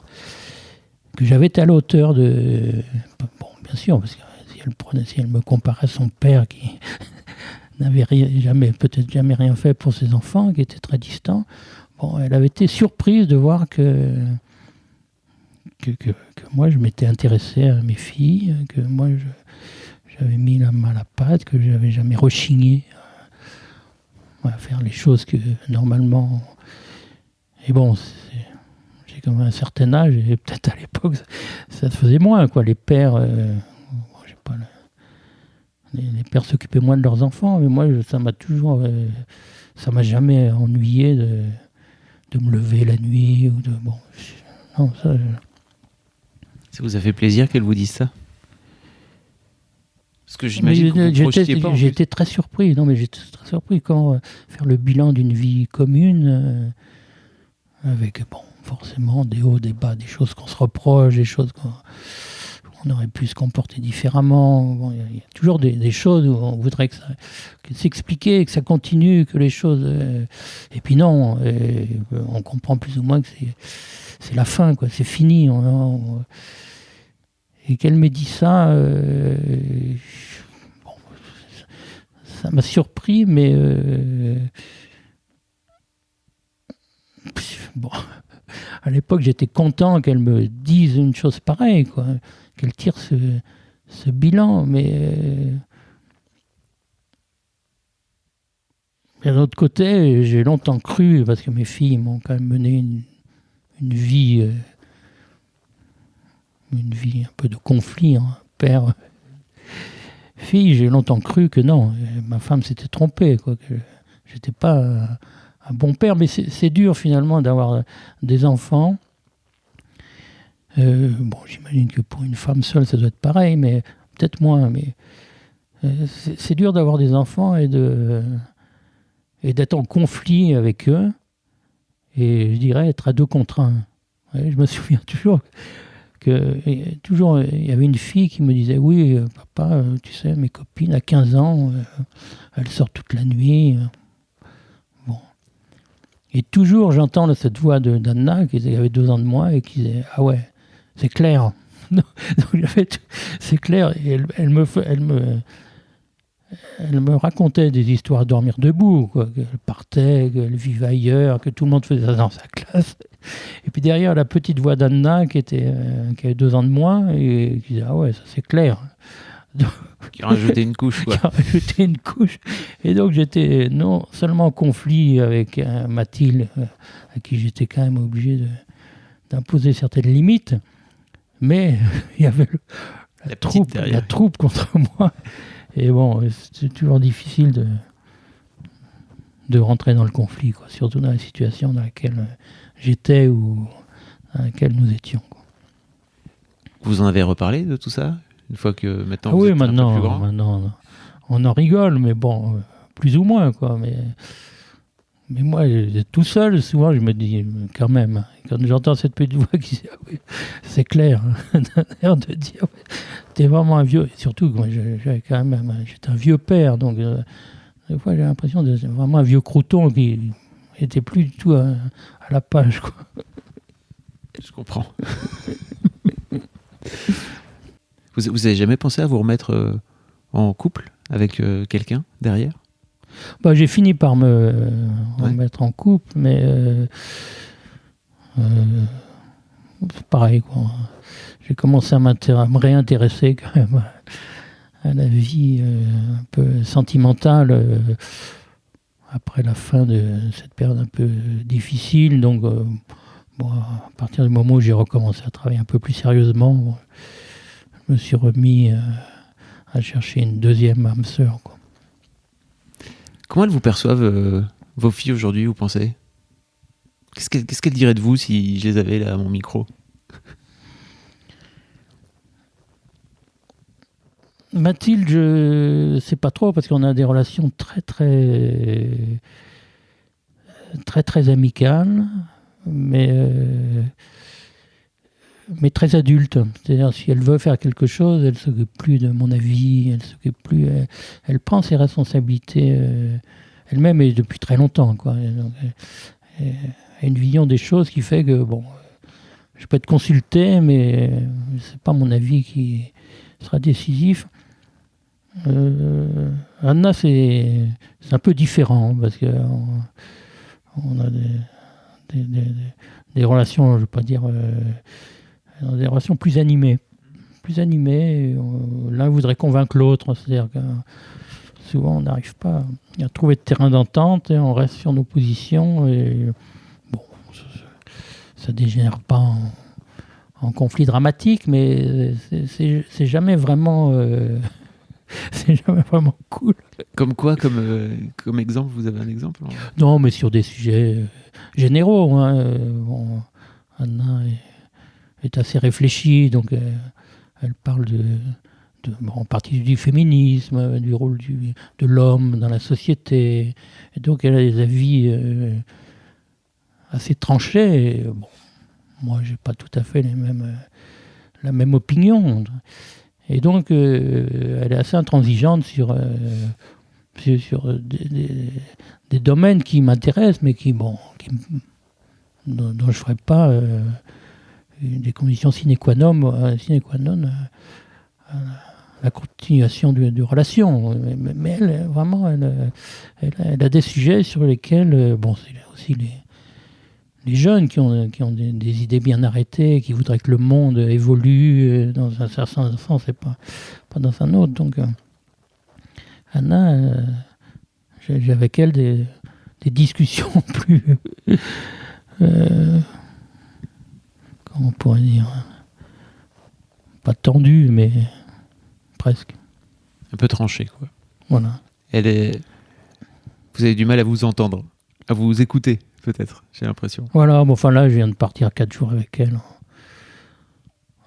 Que j'avais été à la hauteur de... Bon, bien sûr, parce que si elle me comparait à son père qui n'avait peut-être jamais rien fait pour ses enfants, qui était très distant, bon, elle avait été surprise de voir que moi, je m'étais intéressé à mes filles, que moi, j'avais mis la main à la pâte, que je n'avais jamais rechigné à faire les choses que normalement... Et bon, j'ai quand même un certain âge, et peut-être à l'époque, ça se faisait moins, quoi. Les pères... je sais pas, les pères s'occupaient moins de leurs enfants, mais moi, ça m'a jamais ennuyé de me lever la nuit, ou de... Bon, non, ça... Ça vous a fait plaisir qu'elle vous dise ça? Parce que j'imagine que vous ne projetiez pas. J'étais très surpris. Non, mais j'étais très surpris quand faire le bilan d'une vie commune, avec, bon, forcément des hauts, des bas, des choses qu'on se reproche, des choses qu'on aurait pu se comporter différemment. Bon, il y a toujours des choses où on voudrait que s'expliquer, que ça continue, que les choses... et puis non, on comprend plus ou moins que c'est la fin, quoi. C'est fini. Et qu'elle m'ait dit ça, bon, ça m'a surpris, mais bon, à l'époque j'étais content qu'elle me dise une chose pareille, quoi, qu'elle tire ce bilan, mais d'un autre côté, j'ai longtemps cru, parce que mes filles m'ont quand même mené une vie un peu de conflit, hein, père-fille. J'ai longtemps cru que non, ma femme s'était trompée, quoi, que j'étais pas un bon père, mais c'est dur finalement d'avoir des enfants. Bon, j'imagine que pour une femme seule, ça doit être pareil, mais peut-être moins. Mais c'est dur d'avoir des enfants et d'être en conflit avec eux, et je dirais être à 2 contre 1. Ouais, je me souviens toujours il y avait une fille qui me disait: oui, papa, tu sais, mes copines à 15 ans, elles sortent toute la nuit. Et toujours, j'entends cette voix d'Anna, qui avait 2 ans de moins, et qui disait « Ah ouais, c'est clair ». Donc, c'est clair. Et elle me racontait des histoires à dormir debout, quoi. Qu'elle partait, qu'elle vivait ailleurs, que tout le monde faisait ça dans sa classe. Et puis derrière, la petite voix d'Anna, qui avait 2 ans de moins, et qui disait « Ah ouais, ça c'est clair ». Qui a rajouté une couche, quoi. Qui a rajouté une couche. Et donc j'étais non seulement en conflit avec Mathilde, à qui j'étais quand même obligé d'imposer certaines limites, mais il y avait la troupe contre moi. Et bon, c'est toujours difficile de rentrer dans le conflit, quoi, surtout dans la situation dans laquelle j'étais ou dans laquelle nous étions, quoi. Vous en avez reparlé de tout ça une fois que maintenant vous oui, êtes un peu plus grand? maintenant, on en rigole, mais bon, plus ou moins, quoi. Mais moi, tout seul, souvent, je me dis, quand même, quand j'entends cette petite voix qui dit, ah oui, c'est clair, d'un air de dire, t'es vraiment un vieux, et surtout, moi, j'étais un vieux père, donc, des fois, j'ai l'impression d'être vraiment un vieux crouton qui était plus du tout à la page, quoi. Je comprends. Vous avez jamais pensé à vous remettre en couple avec quelqu'un derrière? J'ai fini par me remettre en couple, mais c'est pareil, quoi. J'ai commencé à me réintéresser quand même à la vie un peu sentimentale après la fin de cette période un peu difficile. Donc, à partir du moment où j'ai recommencé à travailler un peu plus sérieusement, je me suis remis à chercher une deuxième âme sœur, quoi. Comment elles vous perçoivent, vos filles aujourd'hui, vous pensez? Qu'est-ce qu'elles diraient de vous si je les avais là à mon micro? Mathilde, je ne sais pas trop, parce qu'on a des relations très amicales, mais très adultes. C'est-à-dire, si elle veut faire quelque chose, elle ne s'occupe plus de mon avis, elle prend ses responsabilités elle-même, et depuis très longtemps, quoi. Donc, elle a une vision des choses qui fait que, je peux être consulté, mais ce n'est pas mon avis qui sera décisif. Anna, c'est un peu différent, parce qu'on a des relations, je ne veux pas dire, des relations plus animées. L'un voudrait convaincre l'autre, c'est-à-dire que souvent on n'arrive pas à trouver de terrain d'entente et on reste sur nos positions, et ça dégénère pas en conflit dramatique, mais c'est jamais vraiment c'est jamais vraiment cool. Comme quoi, comme exemple, vous avez un exemple? Non, mais sur des sujets généraux, hein. Anna est assez réfléchie, donc elle parle en partie du féminisme, du rôle de l'homme dans la société, et donc elle a des avis assez tranchés. Et, moi, j'ai pas tout à fait la même opinion, et donc elle est assez intransigeante sur des domaines qui m'intéressent, mais dont je ne ferai pas des conditions sine qua non à la continuation de relations. Mais elle, vraiment, elle a des sujets sur lesquels, c'est aussi les jeunes qui ont des idées bien arrêtées, qui voudraient que le monde évolue dans un certain sens et pas dans un autre. Donc, Anna, j'ai avec elle des discussions plus... comment on pourrait dire, pas tendues, mais presque. Un peu tranché, quoi. Voilà. Vous avez du mal à vous entendre, à vous écouter, peut-être, j'ai l'impression. Voilà, là, je viens de partir 4 jours avec elle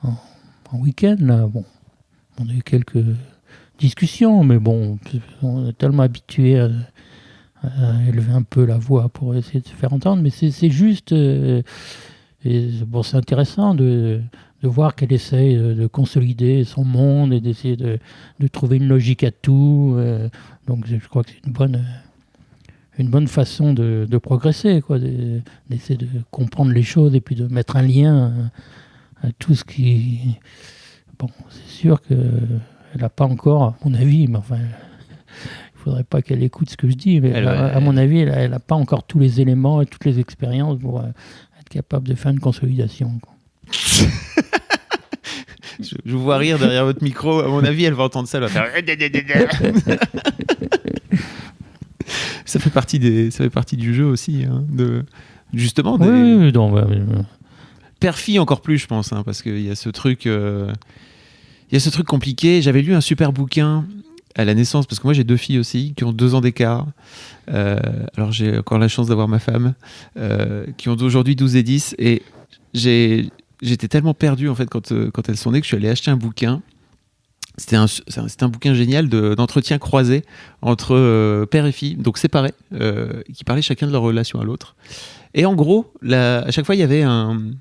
en week-end, là. On a eu quelques discussions, mais on est tellement habitué à élever un peu la voix pour essayer de se faire entendre, mais c'est juste... c'est intéressant de voir qu'elle essaye de consolider son monde et d'essayer de trouver une logique à tout. Donc je crois que c'est une bonne façon de progresser, quoi, d'essayer de comprendre les choses et puis de mettre un lien à tout ce qui... Bon, c'est sûr qu'elle n'a pas encore, à mon avis, mais enfin, il ne faudrait pas qu'elle écoute ce que je dis, mais à mon avis, elle n'a pas encore tous les éléments et toutes les expériences pour être capable de faire une consolidation, quoi. Je vous vois rire derrière votre micro. À mon avis, elle va entendre ça. Elle va faire... Ça fait partie du jeu aussi. Hein, justement, oui, père-fille encore plus, je pense. Hein, parce qu'il y a ce truc... compliqué. J'avais lu un super bouquin à la naissance, parce que moi, j'ai 2 filles aussi, qui ont 2 ans d'écart. Alors, j'ai encore la chance d'avoir ma femme, qui ont aujourd'hui 12 et 10. Et j'étais tellement perdu en fait quand elles sont nées que je suis allé acheter un bouquin. C'était un bouquin génial d'entretien croisé entre père et fille, donc séparés, qui parlaient chacun de leur relation à l'autre. Et en gros, à chaque fois, il y avait un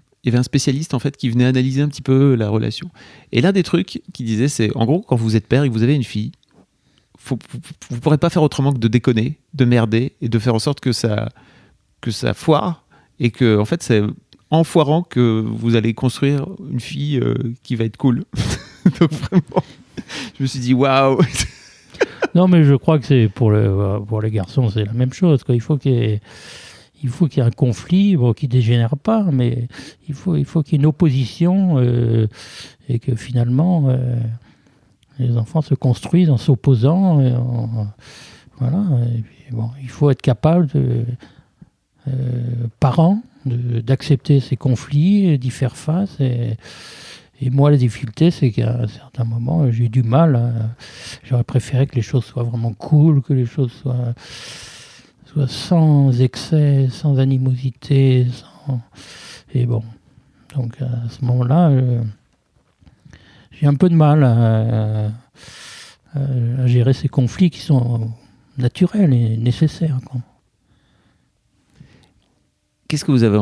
spécialiste en fait qui venait analyser un petit peu la relation. Et l'un des trucs qu'il disait, c'est en gros, quand vous êtes père et que vous avez une fille, vous ne pourrez pas faire autrement que de déconner, de merder et de faire en sorte que ça foire et que en fait c'est en foirant que vous allez construire une fille qui va être cool. Donc vraiment, je me suis dit waouh. Non, mais je crois que c'est pour les garçons, c'est la même chose, quoi. Il faut qu'il y ait un conflit, bon, qui ne dégénère pas, mais il faut qu'il y ait une opposition et que finalement les enfants se construisent en s'opposant. Voilà. Et puis, bon, il faut être capable parents d'accepter ces conflits, d'y faire face. Et moi, la difficulté, c'est qu'à un certain moment, j'ai eu du mal. J'aurais préféré que les choses soient vraiment cool, que les choses soient sans excès, sans animosité. Et bon, donc à ce moment-là, j'ai un peu de mal à gérer ces conflits qui sont naturels et nécessaires, quoi. Qu'est-ce que vous avez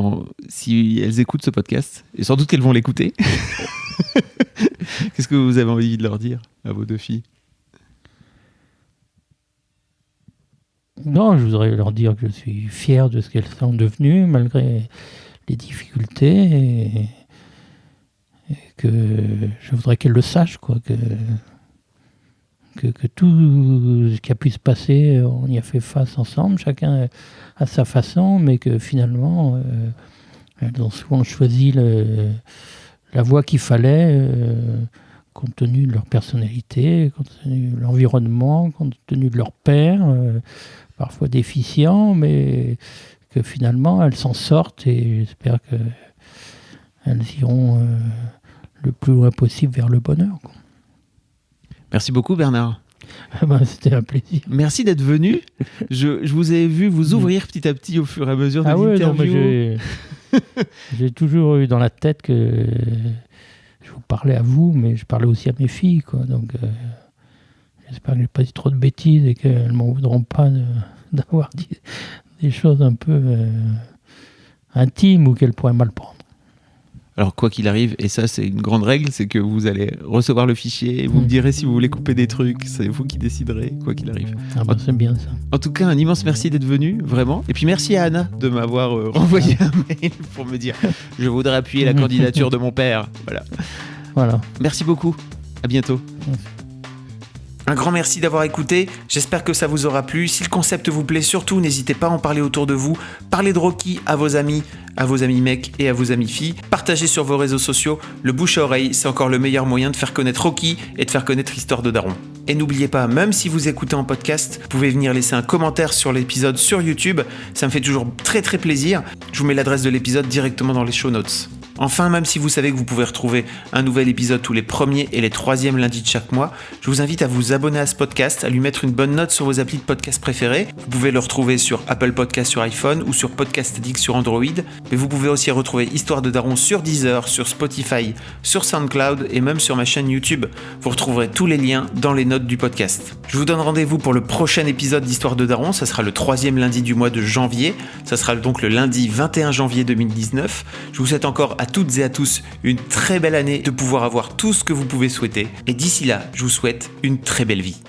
si elles écoutent ce podcast, et sans doute qu'elles vont l'écouter, qu'est-ce que vous avez envie de leur dire à vos 2 filles? Non, je voudrais leur dire que je suis fier de ce qu'elles sont devenues malgré les difficultés et que je voudrais qu'elles le sachent, quoi, que tout ce qui a pu se passer, on y a fait face ensemble, chacun à sa façon, mais que finalement, elles ont souvent choisi la voie qu'il fallait, compte tenu de leur personnalité, compte tenu de l'environnement, compte tenu de leur père, parfois déficient, mais que finalement, elles s'en sortent et j'espère qu'elles iront le plus loin possible vers le bonheur, quoi. Merci beaucoup Bernard. C'était un plaisir. Merci d'être venu. Je vous ai vu vous ouvrir petit à petit au fur et à mesure de l'interview. J'ai toujours eu dans la tête que je vous parlais à vous, mais je parlais aussi à mes filles, quoi. Donc j'espère que je n'ai pas dit trop de bêtises et qu'elles ne m'en voudront pas d'avoir dit des choses un peu intimes ou qu'elles pourraient mal prendre. Alors quoi qu'il arrive, et ça c'est une grande règle, c'est que vous allez recevoir le fichier et vous me direz si vous voulez couper des trucs, c'est vous qui déciderez, quoi qu'il arrive. C'est bien ça. En tout cas, un immense merci d'être venu, vraiment. Et puis merci à Anna de m'avoir renvoyé un mail pour me dire « Je voudrais appuyer la candidature de mon père ». Voilà. Merci beaucoup, à bientôt. Merci. Un grand merci d'avoir écouté, j'espère que ça vous aura plu. Si le concept vous plaît, surtout n'hésitez pas à en parler autour de vous. Parlez de Rocky à vos amis mecs et à vos amis filles. Partagez sur vos réseaux sociaux, le bouche à oreille, c'est encore le meilleur moyen de faire connaître Rocky et de faire connaître l'histoire de Daron. Et n'oubliez pas, même si vous écoutez en podcast, vous pouvez venir laisser un commentaire sur l'épisode sur YouTube, ça me fait toujours très très plaisir. Je vous mets l'adresse de l'épisode directement dans les show notes. Enfin, même si vous savez que vous pouvez retrouver un nouvel épisode tous les premiers et les 3e lundis de chaque mois, je vous invite à vous abonner à ce podcast, à lui mettre une bonne note sur vos applis de podcast préférés. Vous pouvez le retrouver sur Apple Podcast sur iPhone ou sur Podcast Addict sur Android. Mais vous pouvez aussi retrouver Histoire de Daron sur Deezer, sur Spotify, sur SoundCloud et même sur ma chaîne YouTube. Vous retrouverez tous les liens dans les notes du podcast. Je vous donne rendez-vous pour le prochain épisode d'Histoire de Daron. Ça sera le 3e lundi du mois de janvier. Ça sera donc le lundi 21 janvier 2019. Je vous souhaite encore à toutes et à tous une très belle année, de pouvoir avoir tout ce que vous pouvez souhaiter. Et d'ici là, je vous souhaite une très belle vie.